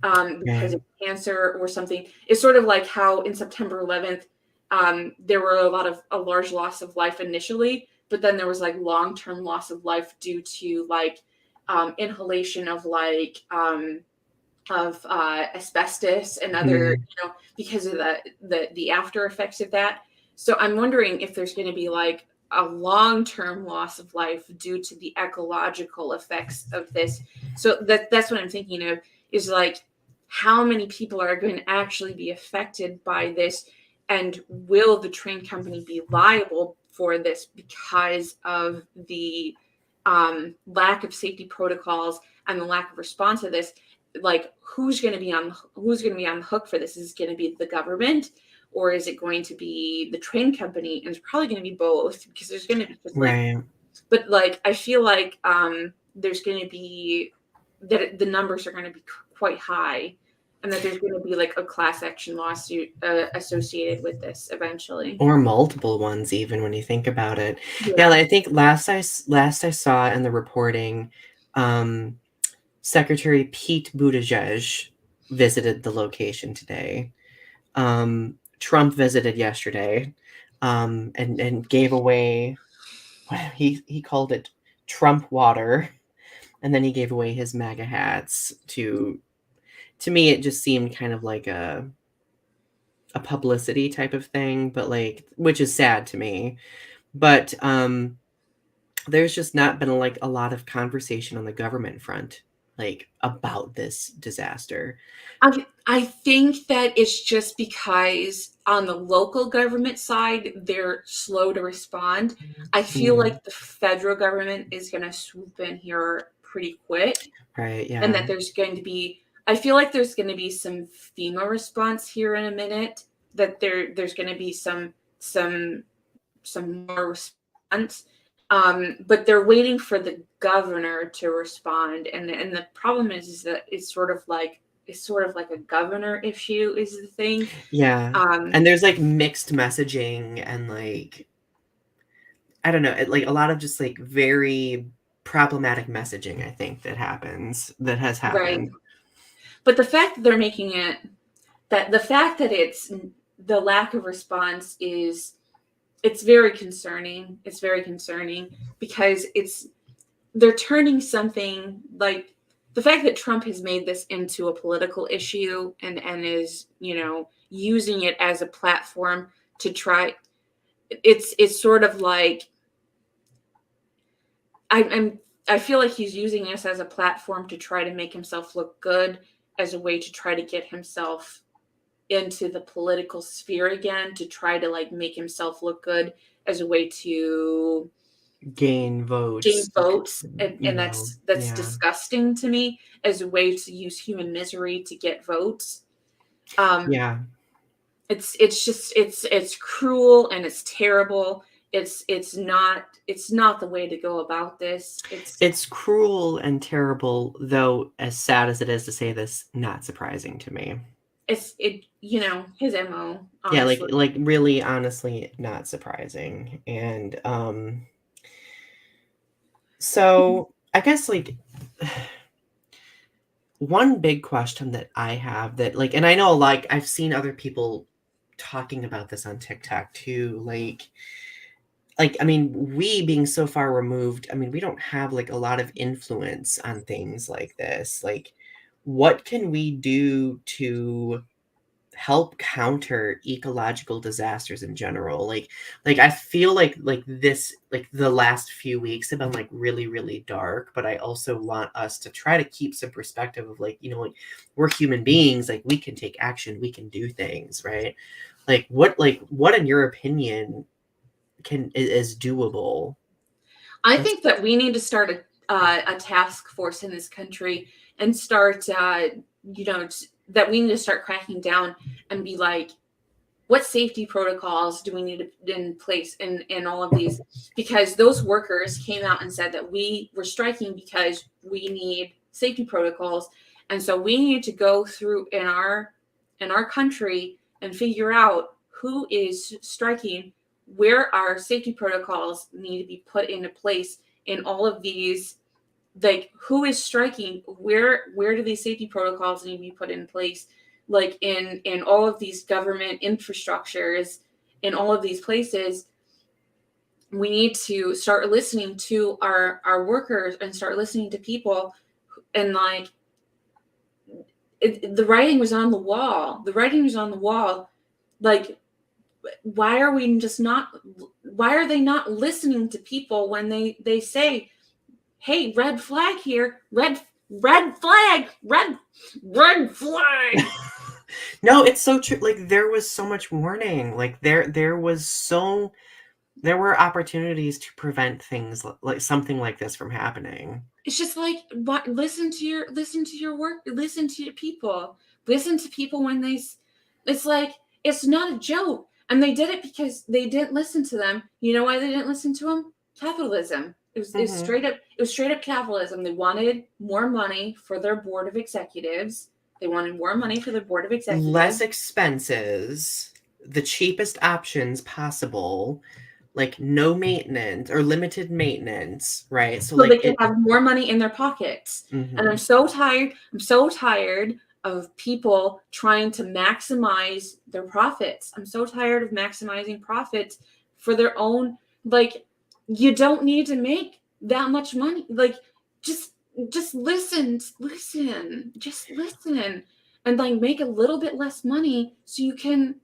because Right. of cancer or something. It's sort of like how in September 11th there were a large loss of life initially, but then there was like long term loss of life due to like inhalation of asbestos and other, Mhm. because of the after effects of that. So I'm wondering if there's going to be like a long-term loss of life due to the ecological effects of this. So that's what I'm thinking of is like how many people are going to actually be affected by this, and will the train company be liable for this because of the lack of safety protocols and the lack of response to this? Like who's going to be on the hook for this? Is it going to be the government, or is it going to be the train company? And it's probably going to be both because there's going to be just like Right. but like I feel like there's going to be that the numbers are going to be quite high, and that there's going to be like a class action lawsuit associated with this eventually. Or multiple ones, even when you think about it. Yeah, Yeah. I think last I saw in the reporting, Secretary Pete Buttigieg visited the location today. Trump visited yesterday, and gave away he called it Trump water, and then he gave away his MAGA hats to me. It just seemed kind of like a publicity type of thing, but like, which is sad to me. But there's just not been like a lot of conversation on the government front, like about this disaster. I think that it's just because on the local government side, they're slow to respond. I feel Yeah. like the federal government is going to swoop in here pretty quick, Right. and Yeah. that there's going to be, I feel like there's going to be some FEMA response here in a minute, that there's going to be some more response. But they're waiting for the governor to respond, and the problem is that it's sort of like a governor issue is the thing. Yeah. And there's like mixed messaging and like, I don't know, like a lot of just like very problematic messaging, I think that has Right. happened. But the fact that they're making it, that the fact that it's the lack of response is, it's very concerning. It's very concerning because they're turning something like the fact that Trump has made this into a political issue and is, using it as a platform to try. It's sort of like I feel like he's using this as a platform to try to make himself look good, as a way to try to get himself into the political sphere again, to try to like make himself look good, as a way to Gain gain votes, votes. And that's yeah. disgusting to me, as a way to use human misery to get votes. um Yeah. it's just it's cruel and it's terrible. It's not the way to go about this. It's cruel and terrible, though, as sad as it is to say this, not surprising to me. His MO, Yeah, honestly. like really honestly not surprising. And so I guess like one big question that I have that like, and I know like I've seen other people talking about this on TikTok too, like I mean, we being so far removed, I mean, we don't have like a lot of influence on things like this. Like, what can we do to help counter ecological disasters in general? Like I feel like this like the last few weeks have been like really really dark, but I also want us to try to keep some perspective of like, like we're human beings, like we can take action, we can do things, right? Like what in your opinion is doable? I What's think that we need to start a task force in this country, and start, that we need to start cracking down and be like, what safety protocols do we need in place in all of these? Because those workers came out and said that we were striking because we need safety protocols, and so we need to go through in our country and figure out who is striking, where our safety protocols need to be put into place in all of these, like who is striking, where do these safety protocols need to be put in place, like in all of these government infrastructures, in all of these places. We need to start listening to our workers, and start listening to people, and like the writing was on the wall. The writing was on the wall. Like, why are they not listening to people when they say, hey, red flag here, red flag, red flag. No, it's so true. Like there was so much warning. Like there were opportunities to prevent things like something like this from happening. It's just like, what? Listen to your work. Listen to your people. Listen to people when it's like, it's not a joke. And they did it because they didn't listen to them. You know why they didn't listen to them? Capitalism. It was straight up capitalism. They wanted more money for their board of executives. They wanted more money for their board of executives. Less expenses, the cheapest options possible, like no maintenance or limited maintenance, right? So So they like can have more money in their pockets. mm-hmm. And I'm so tired of people trying to maximize their profits. I'm so tired of maximizing profits for their own, like, you don't need to make that much money. Like, just listen, just listen, and like make a little bit less money so you can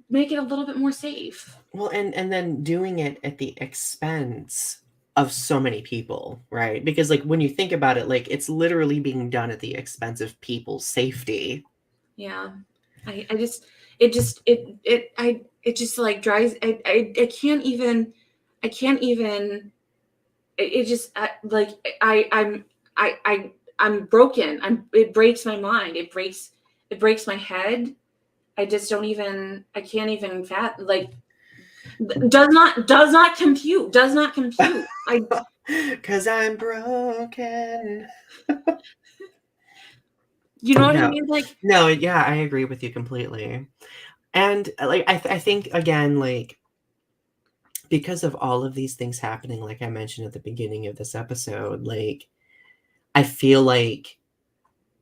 make it a little bit more safe. Well, and then doing it at the expense of so many people, right? Because like when you think about it, like it's literally being done at the expense of people's safety. Yeah. I just it just like drives I can't even it just like I'm broken. It breaks my mind. It breaks my head. I just don't even I can't even like does not compute. I Cause I'm broken. You know what I No. mean? Like, No, yeah, I agree with you completely. And like I think again, like because of all of these things happening, like I mentioned at the beginning of this episode, like I feel like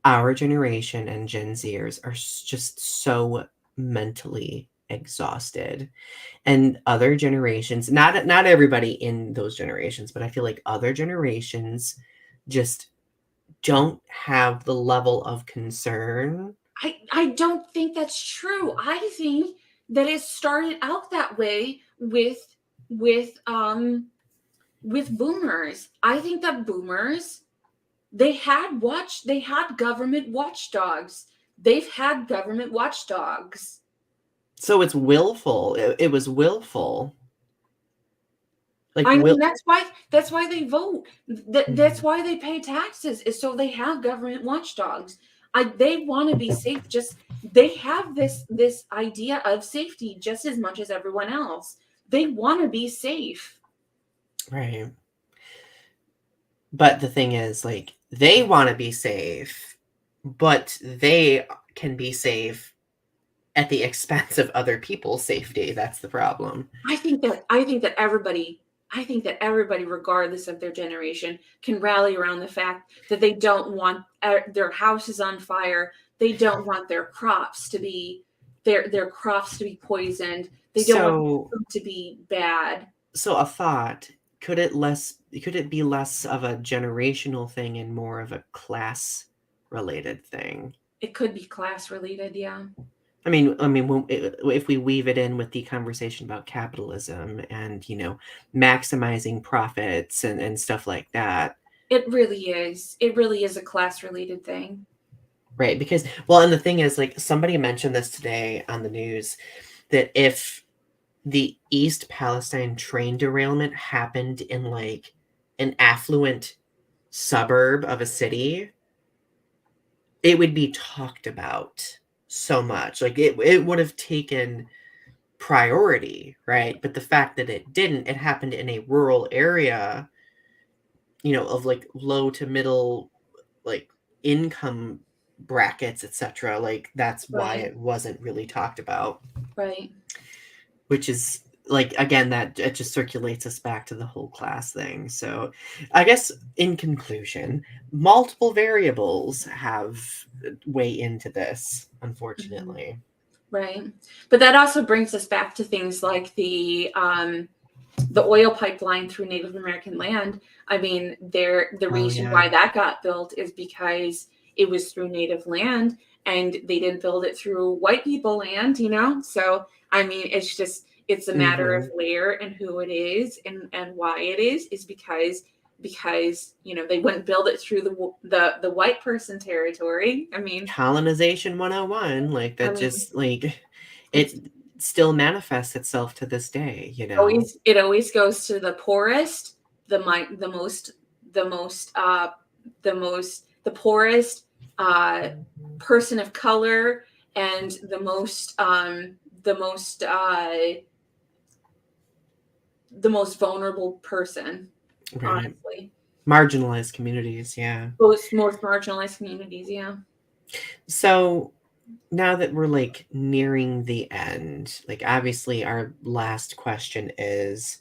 our generation and Gen Zers are just so mentally exhausted. And other generations, not everybody in those generations, but I feel like other generations just don't have the level of concern. I don't think that's true. I think that it started out that way with um with boomers. I think that boomers they had government watchdogs. They've had government watchdogs. So it's willful. It was willful. Like I mean, will that's why they vote. That's why they pay taxes, is so they have government watchdogs. They want to be safe. Just they have this idea of safety just as much as everyone else. They want to be safe. right. But the thing is, like, they want to be safe, but they can be safe at the expense of other people's safety. That's the problem. I think that everybody, regardless of their generation, can rally around the fact that they don't want their houses on fire. They don't want their crops to be poisoned. They don't want food to be bad. So a thought, could it be less of a generational thing and more of a class related thing? It could be class related, yeah. I mean, if we weave it in with the conversation about capitalism and maximizing profits and stuff like that, It really is. It really is a class related thing, right? Because and the thing is, like somebody mentioned this today on the news, that if the East Palestine train derailment happened in like an affluent suburb of a city, it would be talked about so much. Like it would have taken priority, right? But the fact that it didn't, it happened in a rural area, of like low to middle, like income brackets, etc. Like that's why right? it wasn't really talked about. Right. Which is like again that it just circulates us back to the whole class thing. So I guess in conclusion, multiple variables have weigh into this, unfortunately. Right. But that also brings us back to things like the oil pipeline through Native American land. I mean, the reason why that got built is because it was through Native land and they didn't build it through white people land, So, I mean, it's a matter of where and who it is and why it is because they wouldn't build it through the white person territory. I mean, colonization 101, like that. Just like it still manifests itself to this day. It always goes to the poorest, the poorest person of color, and the most the most vulnerable person, Right. honestly. Marginalized communities, yeah. Most marginalized communities, yeah. So now that we're like nearing the end, like obviously our last question is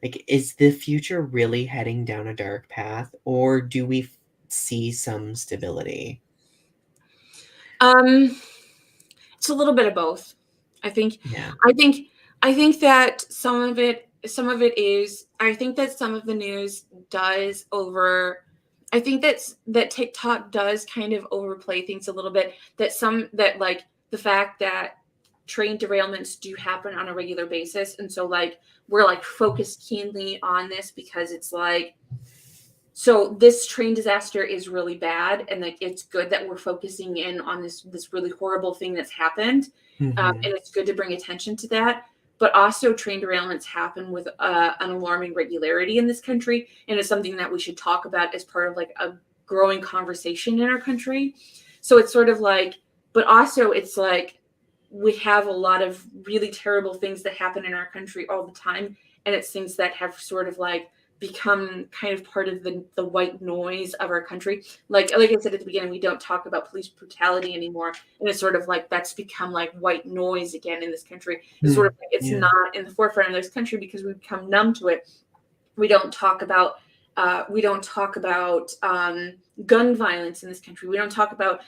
like, is the future really heading down a dark path, or do we see some stability? Um, it's a little bit of both. I think, Yeah. I think, I think that some of it is. I think that some of the news does over. I think that TikTok does kind of overplay things a little bit. That like the fact that train derailments do happen on a regular basis, and so like we're like focused keenly on this because it's like, so this train disaster is really bad, and like it's good that we're focusing in on this really horrible thing that's happened, Hmm. and it's good to bring attention to that. But also, train derailments happen with an alarming regularity in this country, and it's something that we should talk about as part of like a growing conversation in our country. So it's sort of like, but also it's like we have a lot of really terrible things that happen in our country all the time, and it's things that have sort of like become kind of part of the white noise of our country. Like I said at the beginning, we don't talk about police brutality anymore, and it's sort of like that's become like white noise again in this country. It's sort of like it's Yeah. not in the forefront of this country because we've become numb to it. We don't talk about gun violence in this country. We don't talk about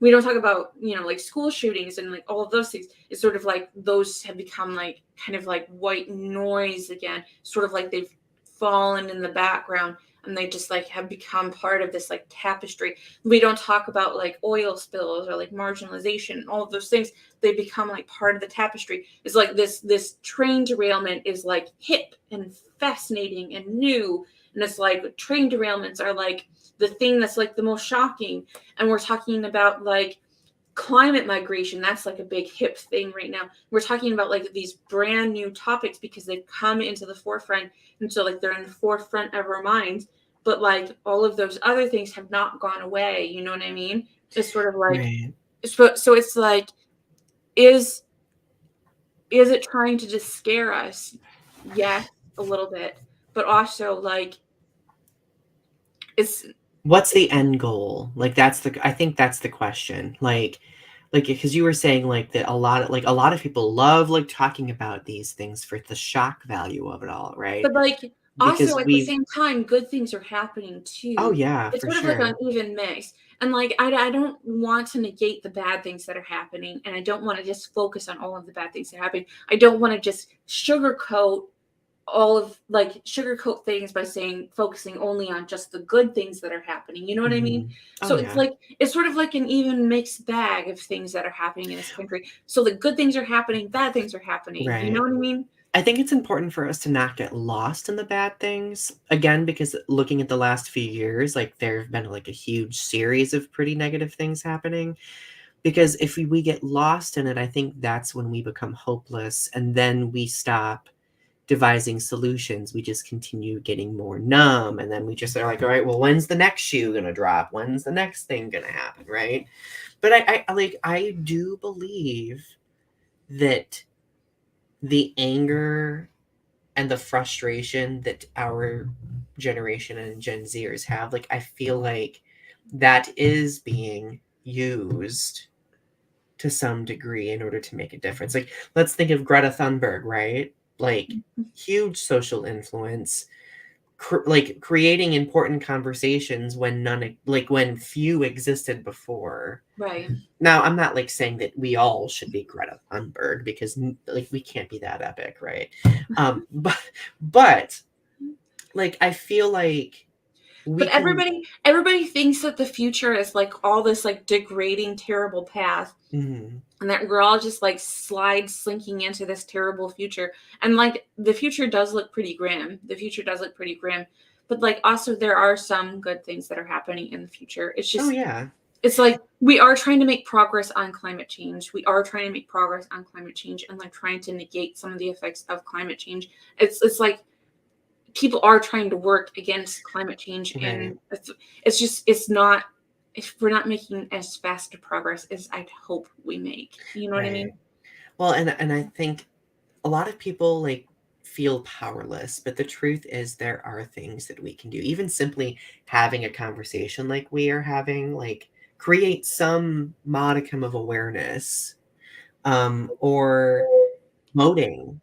like school shootings and like all of those things. It's sort of like those have become like kind of like white noise again, sort of like they've fallen in the background, and they just like have become part of this like tapestry. We don't talk about like oil spills or like marginalization and all of those things. They become like part of the tapestry. It's like this train derailment is like hip and fascinating and new, and it's like train derailments are like the thing that's like the most shocking. And we're talking about like climate migration. That's like a big hip thing right now. We're talking about like these brand new topics because they've come into the forefront, and so like they're in the forefront of our minds. But like all of those other things have not gone away, you know what I mean? It's sort of like, Right. so it's like, is is it trying to just scare us? Yes, a little bit. But also like it's What's the end goal? Like I think that's the question. Like because you were saying like that a lot of people love like talking about these things for the shock value of it all, right? But, like, also Because at the we've same time, good things are happening oh too. yeah, It's for sort of like an sure. even mix. And, like, I don't want to negate the bad things that are happening, and I don't wanna just focus on all of the bad things that are happening. I don't wanna just sugarcoat things by saying focusing only on just the good things that are happening, you know what I mean? Hmm. Oh So it's yeah. like it's sort of like an even mixed bag of things that are happening in this country. So the good things are happening, bad things are happening, you know Right. what I mean? I think it's important for us to not get lost in the bad things again, because looking at the last few years, like there have been like a huge series of pretty negative things happening. Because if we get lost in it, I think that's when we become hopeless, and then we stop devising solutions. We just continue getting more numb, and then we just are like, all right, well, when's the next shoe gonna drop? When's the next thing gonna happen, right? But I do believe that the anger and the frustration that our generation and Gen Zers have, like I feel like that is being used to some degree in order to make a difference. Like, let's think of Greta Thunberg, right? Like, huge social influence, like creating important conversations when like when few existed before. Right. Now, I'm not like saying that we all should be Greta Thunberg because like we can't be that epic, right? But like I feel like we But can. everybody thinks that the future is like all this like degrading, terrible path, Mhm. and that we're all just like slinking into this terrible future. And like the future does look pretty grim. The future does look pretty grim. But like also there are some good things that are happening in the future. It's Oh just yeah. it's like we are trying to make progress on climate change. We are trying to make progress on climate change and like trying to negate some of the effects of climate change. It's like people are trying to work against climate change, Right. and it's just it's not, if we're not making as fast a progress as I'd hope we make, you know what I Right. mean? Well, and I think a lot of people like feel powerless, but the truth is there are things that we can do. Even simply having a conversation like we are having, like, create some modicum of awareness, or voting,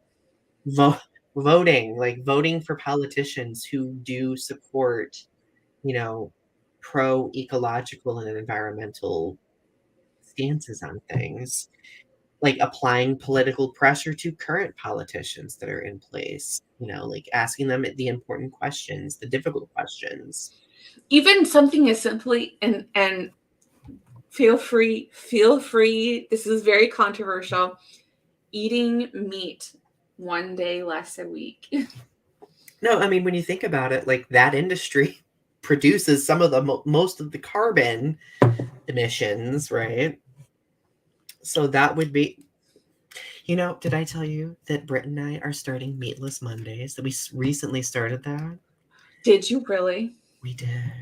vo- voting, like voting for politicians who do support, you know, pro ecological and environmental stances on things, like applying political pressure to current politicians that are in place, like asking them the important questions, the difficult questions. Even something as simply and feel free. This is very controversial. Eating meat one day less a week. No, I mean, when you think about it, like that industry produces some of the most of the carbon emissions, right? So that would be, did I tell you that Britt and I are starting Meatless Mondays? That we recently started that? Did you really? We did.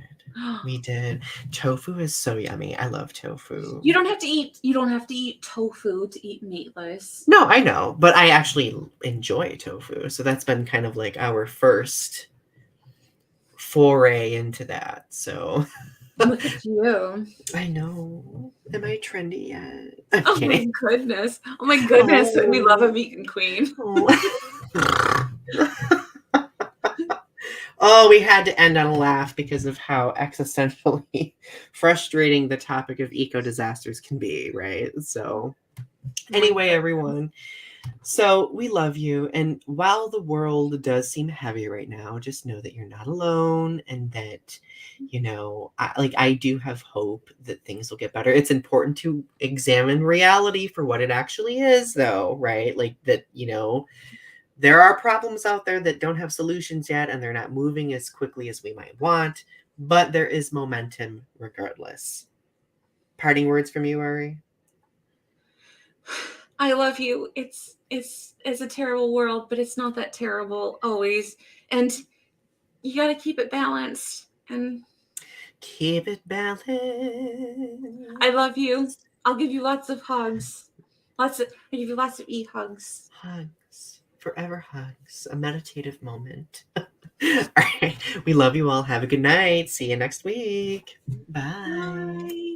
We did. Tofu is so yummy. I love tofu. You don't have to eat tofu to eat meatless. No, I know, but I actually enjoy tofu. So that's been kind of like our first foray into that. So Look at you. I know. Am I trendy yet? Oh Okay. my goodness. Oh my goodness. Oh. We love a vegan queen. Oh. Oh, we had to end on a laugh because of how existentially frustrating the topic of eco disasters can be, right? So, anyway, everyone. So, we love you. And while the world does seem heavy right now, just know that you're not alone and that, I do have hope that things will get better. It's important to examine reality for what it actually is, though, right? Like that, there are problems out there that don't have solutions yet, and they're not moving as quickly as we might want, but there is momentum regardless. Parting words from you, Ari? I love you. It's a terrible world, but it's not that terrible always. And you got to keep it balanced. And keep it balanced. I love you. I'll give you lots of hugs. I'll give you lots of hugs. Hugs. Forever hugs. A meditative moment. All right. We love you all. Have a good night. See you next week. Bye. Bye.